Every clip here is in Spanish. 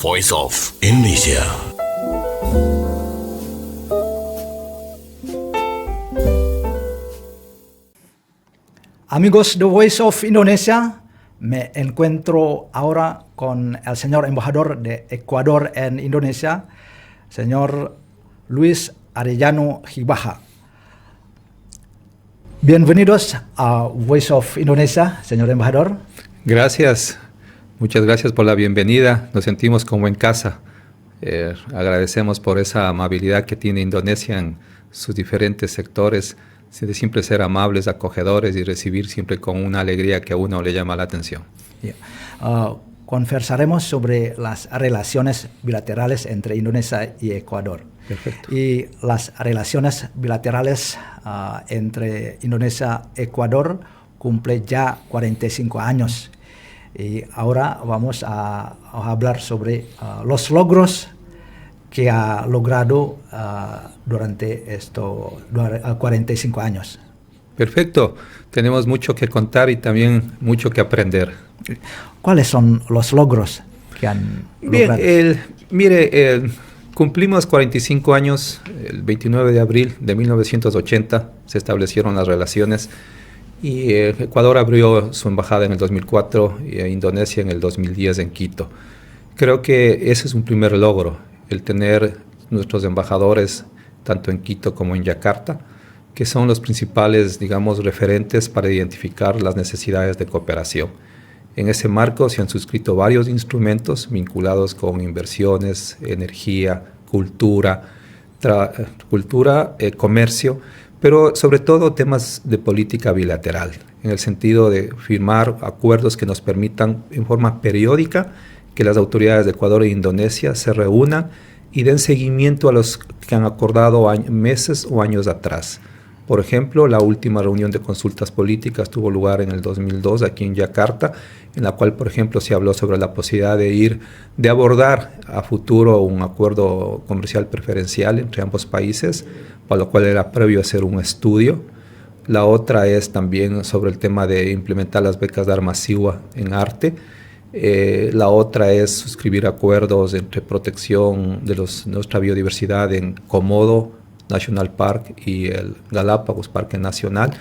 Voice of Indonesia. Amigos de Voice of Indonesia, me encuentro ahora con el señor embajador de Ecuador en Indonesia, señor Luis Arellano Gibaja. Bienvenidos a Voice of Indonesia, señor embajador. Gracias, muchas gracias por la bienvenida. Nos sentimos como en casa. Agradecemos por esa amabilidad que tiene Indonesia en sus diferentes sectores, de siempre ser amables, acogedores y recibir siempre con una alegría que a uno le llama la atención. Conversaremos sobre las relaciones bilaterales entre Indonesia y Ecuador. Perfecto. Y las relaciones bilaterales entre Indonesia y Ecuador cumple ya 45 años. Y ahora vamos a hablar sobre los logros que ha logrado durante estos 45 años. Perfecto. Tenemos mucho que contar y también mucho que aprender. ¿Cuáles son los logros que han logrado? Cumplimos 45 años, el 29 de abril de 1980 se establecieron las relaciones y Ecuador abrió su embajada en el 2004 y Indonesia en el 2010 en Quito. Creo que ese es un primer logro, el tener nuestros embajadores tanto en Quito como en Yakarta, que son los principales, digamos, referentes para identificar las necesidades de cooperación. En ese marco se han suscrito varios instrumentos vinculados con inversiones, energía, cultura, comercio, pero sobre todo temas de política bilateral, en el sentido de firmar acuerdos que nos permitan en forma periódica que las autoridades de Ecuador e Indonesia se reúnan y den seguimiento a los que han acordado meses o años atrás. Por ejemplo, la última reunión de consultas políticas tuvo lugar en el 2002 aquí en Yakarta, en la cual, por ejemplo, se habló sobre la posibilidad de abordar a futuro un acuerdo comercial preferencial entre ambos países, para lo cual era previo hacer un estudio. La otra es también sobre el tema de implementar las becas Dharma Siwa en arte. La otra es suscribir acuerdos entre protección de nuestra biodiversidad en Komodo National Park y el Galápagos Parque Nacional.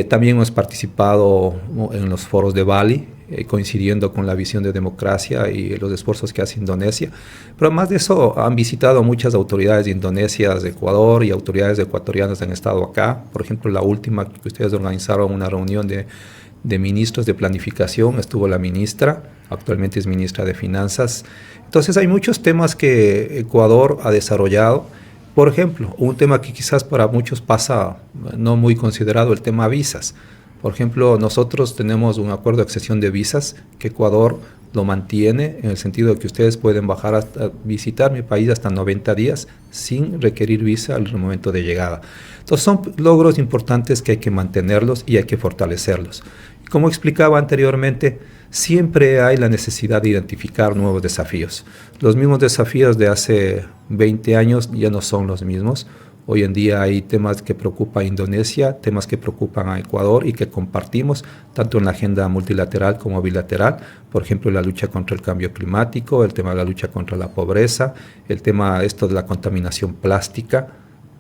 También hemos participado en los foros de Bali, coincidiendo con la visión de democracia y los esfuerzos que hace Indonesia. Pero además de eso, han visitado muchas autoridades de Indonesia, de Ecuador, y autoridades ecuatorianas han estado acá. Por ejemplo, la última que ustedes organizaron una reunión de ministros de planificación, estuvo la ministra, actualmente es ministra de Finanzas. Entonces hay muchos temas que Ecuador ha desarrollado. Por ejemplo, un tema que quizás para muchos pasa no muy considerado, el tema visas. Por ejemplo, nosotros tenemos un acuerdo de exención de visas que Ecuador lo mantiene en el sentido de que ustedes pueden bajar hasta visitar mi país hasta 90 días sin requerir visa al momento de llegada. Entonces son logros importantes que hay que mantenerlos y hay que fortalecerlos. Como explicaba anteriormente, siempre hay la necesidad de identificar nuevos desafíos. Los mismos desafíos de hace 20 años ya no son los mismos. Hoy en día hay temas que preocupan a Indonesia, temas que preocupan a Ecuador y que compartimos tanto en la agenda multilateral como bilateral. Por ejemplo, la lucha contra el cambio climático, el tema de la lucha contra la pobreza, el tema de la contaminación plástica,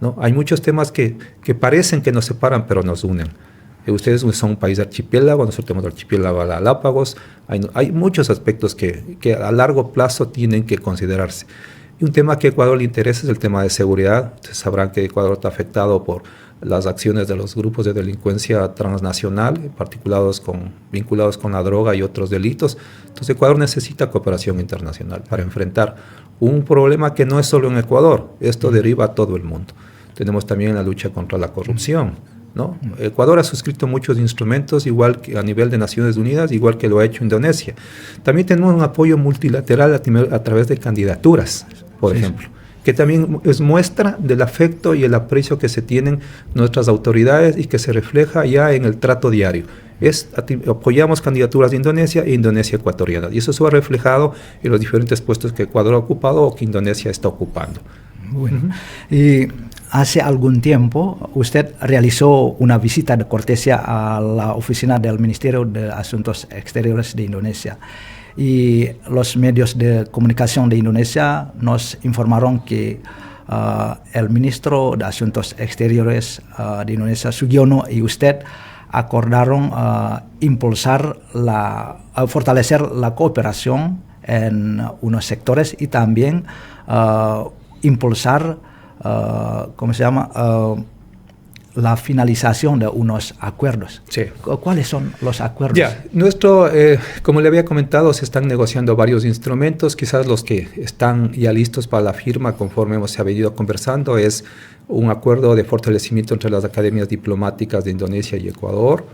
¿no? Hay muchos temas que parecen que nos separan, pero nos unen. Ustedes son un país archipiélago, nosotros tenemos el archipiélago Galápagos. Hay muchos aspectos que a largo plazo tienen que considerarse. Y un tema que a Ecuador le interesa es el tema de seguridad. Ustedes sabrán que Ecuador está afectado por las acciones de los grupos de delincuencia transnacional, vinculados con la droga y otros delitos. Entonces Ecuador necesita cooperación internacional para enfrentar un problema que no es solo en Ecuador, esto deriva a todo el mundo. Tenemos también la lucha contra la corrupción, ¿no? Ecuador ha suscrito muchos instrumentos, igual que a nivel de Naciones Unidas, igual que lo ha hecho Indonesia. También tenemos un apoyo multilateral a través de candidaturas, por ejemplo, que también es muestra del afecto y el aprecio que se tienen nuestras autoridades y que se refleja ya en el trato diario. Apoyamos candidaturas de Indonesia e Indonesia ecuatoriana, y eso se ha reflejado en los diferentes puestos que Ecuador ha ocupado o que Indonesia está ocupando. Bueno, y hace algún tiempo usted realizó una visita de cortesía a la oficina del Ministerio de Asuntos Exteriores de Indonesia. y los medios de comunicación de Indonesia nos informaron que el ministro de Asuntos Exteriores de Indonesia, Sugiono, y usted acordaron fortalecer la cooperación en unos sectores y también impulsar, la finalización de unos acuerdos. Sí. ¿Cuáles son los acuerdos? Ya, como le había comentado, se están negociando varios instrumentos. Quizás los que están ya listos para la firma, conforme se ha venido conversando, es un acuerdo de fortalecimiento entre las academias diplomáticas de Indonesia y Ecuador.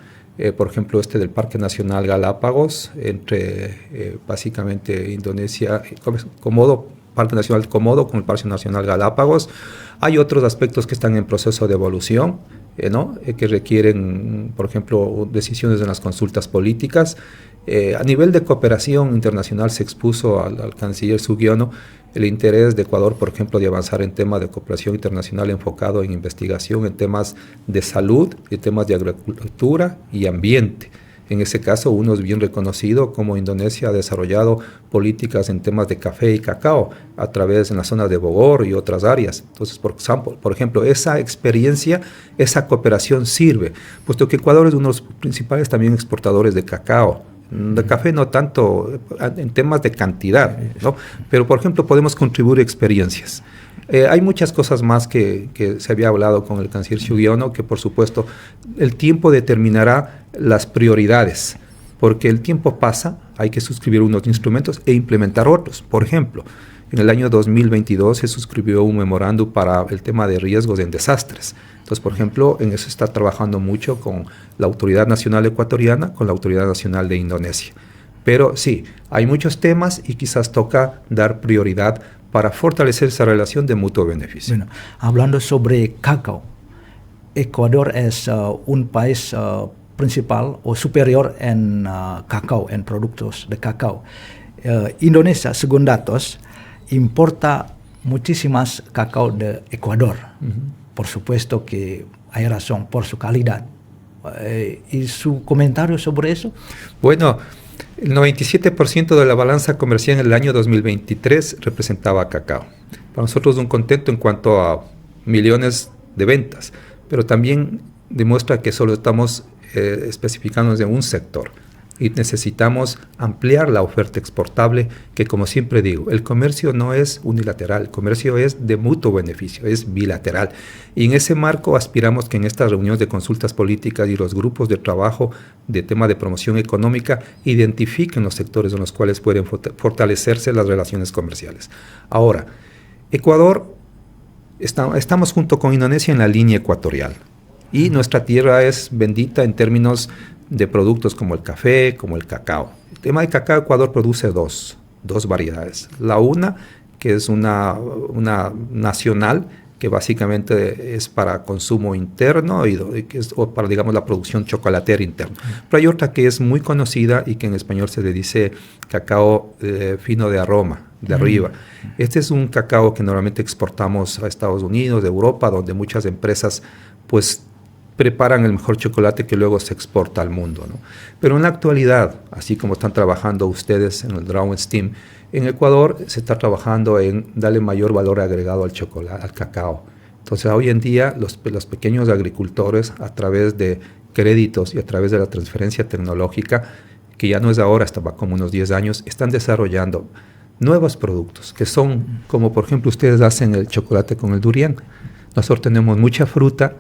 Por ejemplo, del Parque Nacional Galápagos, entre básicamente Indonesia, Parque Nacional Komodo con el Parque Nacional Galápagos. Hay otros aspectos que están en proceso de evolución, que requieren, por ejemplo, decisiones en las consultas políticas. A nivel de cooperación internacional se expuso al canciller Sugiono el interés de Ecuador, por ejemplo, de avanzar en temas de cooperación internacional enfocado en investigación, en temas de salud, en temas de agricultura y ambiente. En ese caso, uno es bien reconocido como Indonesia ha desarrollado políticas en temas de café y cacao a través en la zona de Bogor y otras áreas. Entonces, por ejemplo, esa experiencia, esa cooperación sirve, puesto que Ecuador es uno de los principales también exportadores de cacao. De café no tanto en temas de cantidad, ¿no? Pero, por ejemplo, podemos contribuir experiencias. Hay muchas cosas más que se había hablado con el canciller Sugiono, que por supuesto el tiempo determinará las prioridades, porque el tiempo pasa, hay que suscribir unos instrumentos e implementar otros. Por ejemplo, en el año 2022 se suscribió un memorándum para el tema de riesgos en desastres. Entonces, por ejemplo, en eso está trabajando mucho con la Autoridad Nacional Ecuatoriana, con la Autoridad Nacional de Indonesia. Pero sí, hay muchos temas y quizás toca dar prioridad para fortalecer esa relación de mutuo beneficio. Bueno, hablando sobre cacao, Ecuador es un país principal o superior en cacao, en productos de cacao. Indonesia, según datos, importa muchísimas cacao de Ecuador. Por supuesto que hay razón por su calidad. ¿Y su comentario sobre eso? Bueno, el 97% de la balanza comercial en el año 2023 representaba cacao. Para nosotros es un contento en cuanto a millones de ventas, pero también demuestra que solo estamos especificándonos en un sector y necesitamos ampliar la oferta exportable, que como siempre digo, el comercio no es unilateral, el comercio es de mutuo beneficio, es bilateral. Y en ese marco aspiramos que en estas reuniones de consultas políticas y los grupos de trabajo de tema de promoción económica identifiquen los sectores en los cuales pueden fortalecerse las relaciones comerciales. Ahora, Ecuador, estamos junto con Indonesia en la línea ecuatorial y nuestra tierra es bendita en términos de productos como el café, como el cacao. El tema de cacao, Ecuador produce dos variedades. La una, que es una nacional, que básicamente es para consumo interno y que es para, digamos, la producción chocolatera interna. Pero hay otra que es muy conocida y que en español se le dice cacao fino de aroma, de arriba. Este es un cacao que normalmente exportamos a Estados Unidos, de Europa, donde muchas empresas pues preparan el mejor chocolate que luego se exporta al mundo, ¿no? Pero en la actualidad, así como están trabajando ustedes en el Draw Steam, en Ecuador se está trabajando en darle mayor valor agregado al chocolate, al cacao. Entonces, hoy en día, los pequeños agricultores, a través de créditos y a través de la transferencia tecnológica, que ya no es ahora, hasta como unos 10 años, están desarrollando nuevos productos, que son, como por ejemplo, ustedes hacen el chocolate con el durian. Nosotros tenemos mucha fruta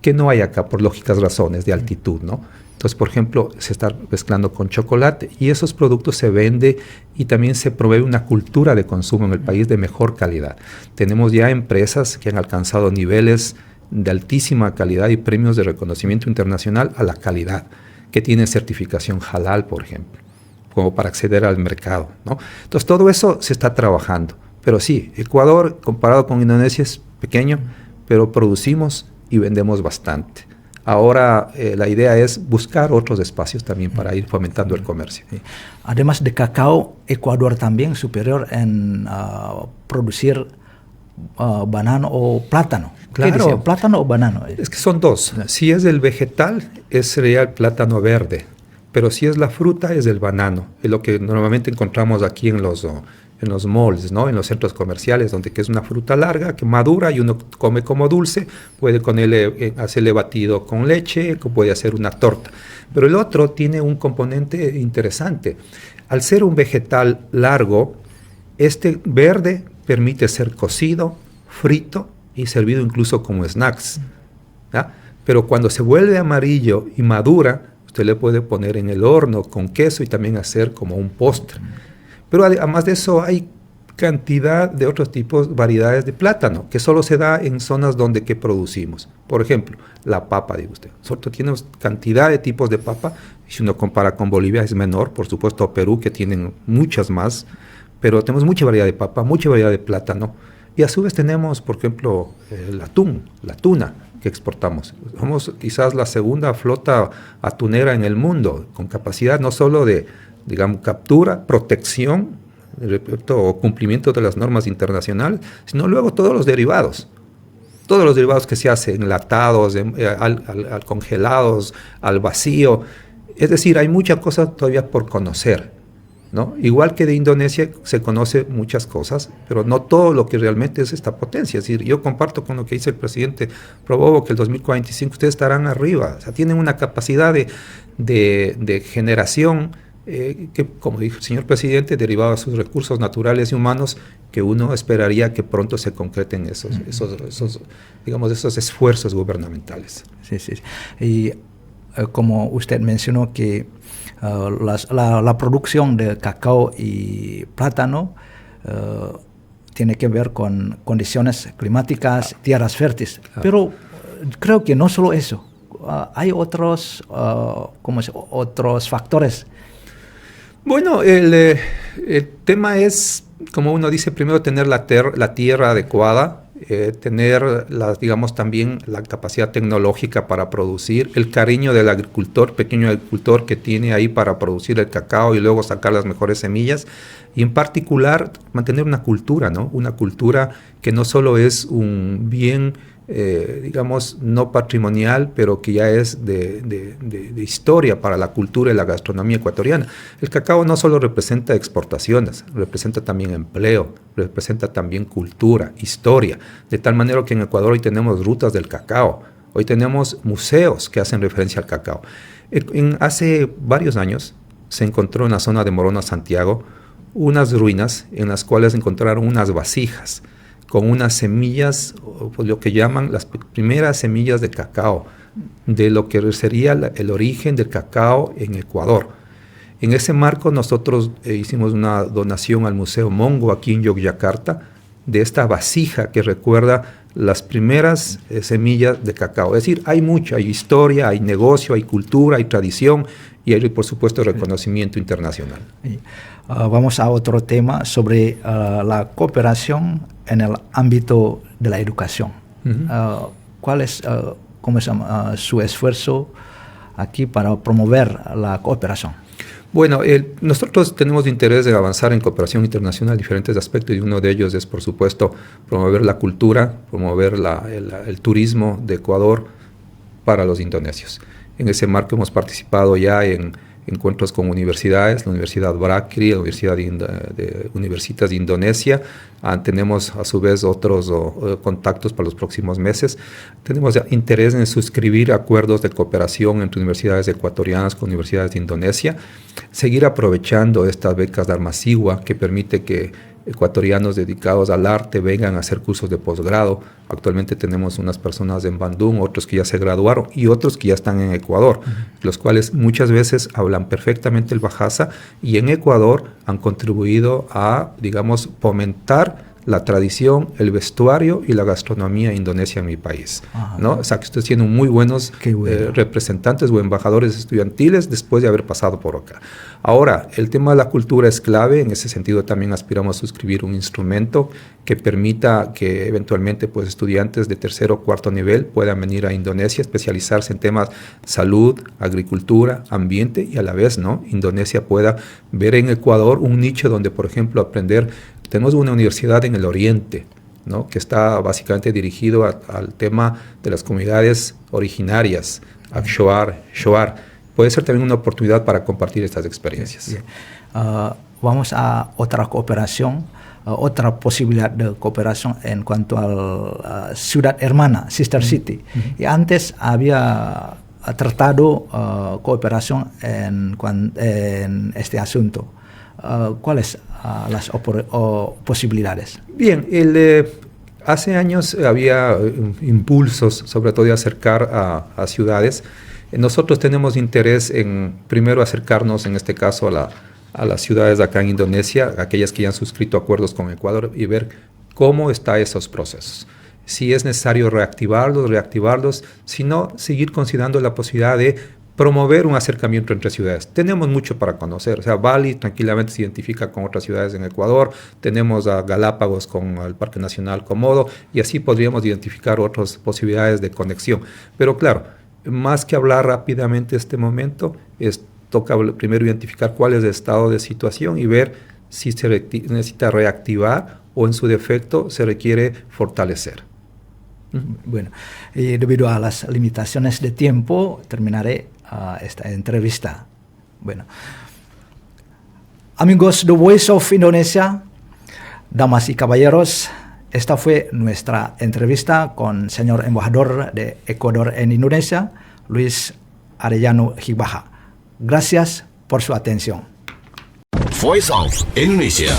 que no hay acá por lógicas razones de altitud, ¿no? Entonces, por ejemplo, se está mezclando con chocolate y esos productos se venden y también se provee una cultura de consumo en el país de mejor calidad. Tenemos ya empresas que han alcanzado niveles de altísima calidad y premios de reconocimiento internacional a la calidad, que tienen certificación halal, por ejemplo, como para acceder al mercado, ¿no? Entonces, todo eso se está trabajando. Pero sí, Ecuador, comparado con Indonesia, es pequeño, pero producimos y vendemos bastante. Ahora la idea es buscar otros espacios también para ir fomentando el comercio. Además de cacao, Ecuador también superior en producir banano o plátano. Claro. ¿Qué dice? ¿Plátano o banano? Es que son dos. Si es el vegetal, sería el plátano verde. pero si es la fruta, es el banano. Es lo que normalmente encontramos aquí en los malls, ¿no? En los centros comerciales, donde que es una fruta larga que madura y uno come como dulce, puede con él hacerle batido con leche, puede hacer una torta. Pero el otro tiene un componente interesante. Al ser un vegetal largo, este verde permite ser cocido, frito y servido incluso como snacks, ¿ya? Pero cuando se vuelve amarillo y madura, usted le puede poner en el horno con queso y también hacer como un postre. Pero además de eso hay cantidad de otros tipos, variedades de plátano, que solo se da en zonas donde que producimos. Por ejemplo, la papa, digo usted. Nosotros tenemos cantidad de tipos de papa. Si uno compara con Bolivia es menor, por supuesto Perú, que tienen muchas más, pero tenemos mucha variedad de papa, mucha variedad de plátano. Y a su vez tenemos, por ejemplo, el atún, la tuna que exportamos. Somos quizás la segunda flota atunera en el mundo, con capacidad no solo de, digamos, captura, protección, o cumplimiento de las normas internacionales, sino luego todos los derivados que se hacen, enlatados, al congelados, al vacío. Es decir, hay muchas cosas todavía por conocer, ¿no? Igual que de Indonesia se conoce muchas cosas, pero no todo lo que realmente es esta potencia. Es decir, yo comparto con lo que dice el presidente Prabowo, que el 2045 ustedes estarán arriba. O sea, tienen una capacidad de generación que, como dijo el señor presidente, derivado de sus recursos naturales y humanos, que uno esperaría que pronto se concreten esos esfuerzos gubernamentales. Sí. Y como usted mencionó que la producción de cacao y plátano tiene que ver con condiciones climáticas, tierras fértiles. Pero creo que no solo eso. Hay otros factores. Bueno, el tema es, como uno dice, primero tener la tierra adecuada, tener también la capacidad tecnológica para producir, el cariño del agricultor, pequeño agricultor que tiene ahí para producir el cacao y luego sacar las mejores semillas, y en particular mantener una cultura, ¿no? Una cultura que no solo es un bien no patrimonial, pero que ya es de historia para la cultura y la gastronomía ecuatoriana. El cacao no solo representa exportaciones, representa también empleo, representa también cultura, historia, de tal manera que en Ecuador hoy tenemos rutas del cacao, hoy tenemos museos que hacen referencia al cacao. Hace varios años se encontró en la zona de Morona, Santiago, unas ruinas en las cuales encontraron unas vasijas con unas semillas, pues lo que llaman las primeras semillas de cacao, de lo que sería el origen del cacao en Ecuador. En ese marco nosotros hicimos una donación al Museo Mongo aquí en Yogyakarta, de esta vasija que recuerda las primeras semillas de cacao. Es decir, hay historia, hay negocio, hay cultura, hay tradición y hay, por supuesto, reconocimiento internacional. Vamos a otro tema sobre la cooperación en el ámbito de la educación. ¿Cuál es su esfuerzo aquí para promover la cooperación? Bueno, nosotros tenemos interés de avanzar en cooperación internacional en diferentes aspectos y uno de ellos es, por supuesto, promover la cultura, promover el turismo de Ecuador para los indonesios. En ese marco hemos participado ya en encuentros con universidades, la Universidad Brakri, la Universidad Universitas de Indonesia. Tenemos a su vez otros contactos para los próximos meses. Tenemos interés en suscribir acuerdos de cooperación entre universidades ecuatorianas con universidades de Indonesia. Seguir aprovechando estas becas de Armacigua que permite que ecuatorianos dedicados al arte vengan a hacer cursos de posgrado. Actualmente tenemos unas personas en Bandung, otros que ya se graduaron y otros que ya están en Ecuador, los cuales muchas veces hablan perfectamente el Bahasa y en Ecuador han contribuido a, fomentar la tradición, el vestuario y la gastronomía indonesia en mi país, ¿no? O sea, que estoy siendo muy buenos representantes o embajadores estudiantiles después de haber pasado por acá. Ahora, el tema de la cultura es clave. En ese sentido también aspiramos a suscribir un instrumento que permita que eventualmente estudiantes de tercer o cuarto nivel puedan venir a Indonesia, especializarse en temas salud, agricultura, ambiente y a la vez, ¿no? Indonesia pueda ver en Ecuador un nicho donde, por ejemplo, aprender. Tenemos una universidad en el oriente, ¿no? Que está básicamente dirigido al tema de las comunidades originarias, Shoar. puede ser también una oportunidad para compartir estas experiencias. Bien. Vamos a otra cooperación, otra posibilidad de cooperación en cuanto a ciudad hermana, Sister City. Y antes había tratado cooperación en este asunto. ¿Cuáles las posibilidades? Bien, hace años había impulsos, sobre todo de acercar a ciudades. Nosotros tenemos interés en, primero, acercarnos, en este caso, a las ciudades de acá en Indonesia, aquellas que ya han suscrito acuerdos con Ecuador, y ver cómo están esos procesos. Si es necesario reactivarlos, si no, seguir considerando la posibilidad de promover un acercamiento entre ciudades. Tenemos mucho para conocer. O sea, Bali tranquilamente se identifica con otras ciudades en Ecuador. Tenemos a Galápagos con el Parque Nacional Komodo, y así podríamos identificar otras posibilidades de conexión. Pero claro, más que hablar rápidamente este momento, toca primero identificar cuál es el estado de situación y ver si se necesita reactivar o, en su defecto, se requiere fortalecer. Bueno, y debido a las limitaciones de tiempo, terminaré esta entrevista. Bueno, amigos de Voice of Indonesia, damas y caballeros, esta fue nuestra entrevista con señor embajador de Ecuador en Indonesia, Luis Arellano Hikbaja. Gracias por su atención. Voice of Indonesia.